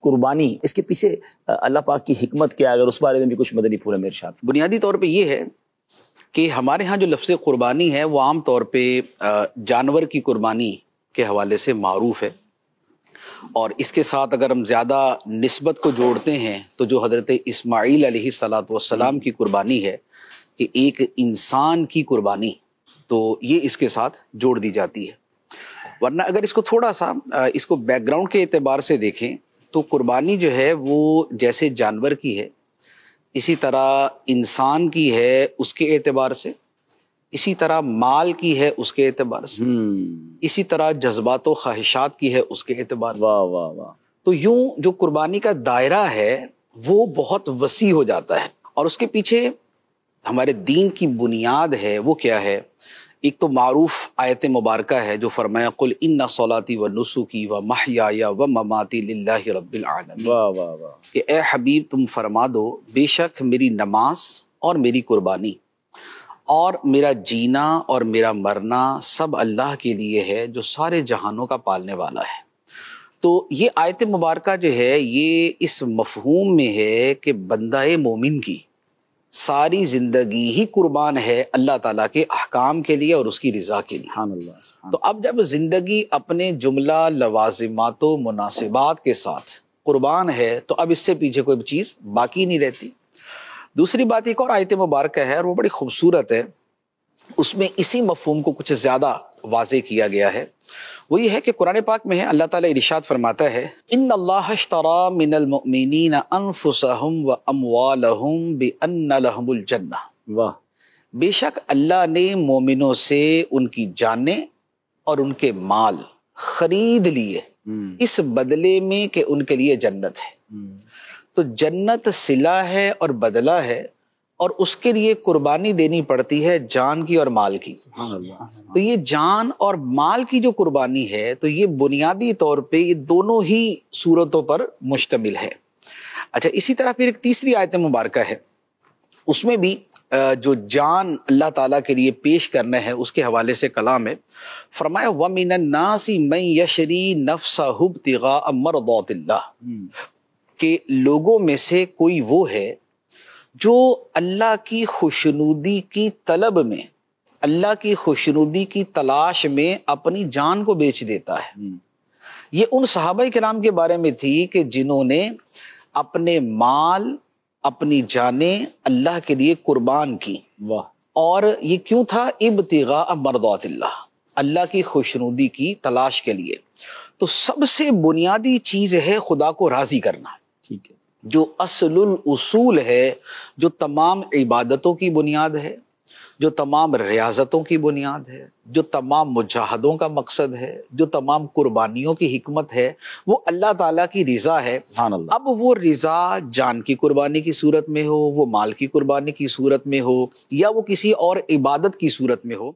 قربانی، اس کے پیچھے اللہ پاک کی حکمت کیا، اگر اس بارے میں بھی کچھ مدنی پھول میں ارشاد؟ بنیادی طور پہ یہ ہے کہ ہمارے ہاں جو لفظ قربانی ہے وہ عام طور پہ جانور کی قربانی کے حوالے سے معروف ہے، اور اس کے ساتھ اگر ہم زیادہ نسبت کو جوڑتے ہیں تو جو حضرت اسماعیل علیہ السلام کی قربانی ہے کہ ایک انسان کی قربانی، تو یہ اس کے ساتھ جوڑ دی جاتی ہے۔ ورنہ اگر اس کو تھوڑا سا اس کو بیک گراؤنڈ کے اعتبار سے دیکھیں تو قربانی جو ہے وہ جیسے جانور کی ہے، اسی طرح انسان کی ہے اس کے اعتبار سے، اسی طرح مال کی ہے اس کے اعتبار سے، اسی طرح جذبات و خواہشات کی ہے اس کے اعتبار سے۔ واہ واہ واہ۔ تو یوں جو قربانی کا دائرہ ہے وہ بہت وسیع ہو جاتا ہے، اور اس کے پیچھے ہمارے دین کی بنیاد ہے وہ کیا ہے؟ ایک تو معروف آیت مبارکہ ہے جو فرمایا قل ان صلاتی و نسکی و محیای و مماتی للہ رب العالمین، واہ واہ واہ، کہ اے حبیب تم فرما دو بے شک میری نماز اور میری قربانی اور میرا جینا اور میرا مرنا سب اللہ کے لیے ہے جو سارے جہانوں کا پالنے والا ہے۔ تو یہ آیت مبارکہ جو ہے یہ اس مفہوم میں ہے کہ بندہ مومن کی ساری زندگی ہی قربان ہے اللہ تعالیٰ کے احکام کے لیے اور اس کی رضا کے لیے۔ سبحان اللہ، سبحان تو اب جب زندگی اپنے جملہ لوازمات و مناسبات کے ساتھ قربان ہے تو اب اس سے پیچھے کوئی چیز باقی نہیں رہتی۔ دوسری بات ایک اور آیت مبارکہ ہے اور وہ بڑی خوبصورت ہے، اس میں اسی مفہوم کو کچھ زیادہ واضح کیا گیا ہے۔ وہ یہ ہے کہ قرآن پاک میں ہے اللہ تعالیٰ ارشاد فرماتا ہے ان اللہ اشترى من المؤمنین انفسهم واموالهم بان لهم الجنہ، واہ، بے شک اللہ نے مومنوں سے ان کی جانیں اور ان کے مال خرید لیے اس بدلے میں کہ ان کے لیے جنت ہے۔ تو جنت صلہ ہے اور بدلہ ہے، اور اس کے لیے قربانی دینی پڑتی ہے جان کی اور مال کی۔ سبحان اللہ۔ تو یہ جان اور مال کی جو قربانی ہے تو یہ بنیادی طور پہ یہ دونوں ہی صورتوں پر مشتمل ہے۔ اچھا، اسی طرح پھر ایک تیسری آیت مبارکہ ہے، اس میں بھی جو جان اللہ تعالیٰ کے لیے پیش کرنا ہے اس کے حوالے سے کلام ہے۔ فرمایا وَمِنَ النَّاسِ مَن يَشْرِي نَفْسَهُ ابْتِغَاءَ مَرْضَاتِ اللَّهِ، کہ لوگوں میں سے کوئی وہ ہے جو اللہ کی خوشنودی کی طلب میں، اللہ کی خوشنودی کی تلاش میں اپنی جان کو بیچ دیتا ہے۔ یہ ان صحابہ کرام کے بارے میں تھی کہ جنہوں نے اپنے مال، اپنی جانیں اللہ کے لیے قربان کی، واہ، اور یہ کیوں تھا؟ ابتغاء مرضات اللہ، اللہ کی خوشنودی کی تلاش کے لیے۔ تو سب سے بنیادی چیز ہے خدا کو راضی کرنا، ٹھیک ہے، جو اصل الاصول ہے، جو تمام عبادتوں کی بنیاد ہے، جو تمام ریاضتوں کی بنیاد ہے، جو تمام مجاہدوں کا مقصد ہے، جو تمام قربانیوں کی حکمت ہے، وہ اللہ تعالیٰ کی رضا ہے۔ سبحان اللہ۔ اب وہ رضا جان کی قربانی کی صورت میں ہو، وہ مال کی قربانی کی صورت میں ہو، یا وہ کسی اور عبادت کی صورت میں ہو،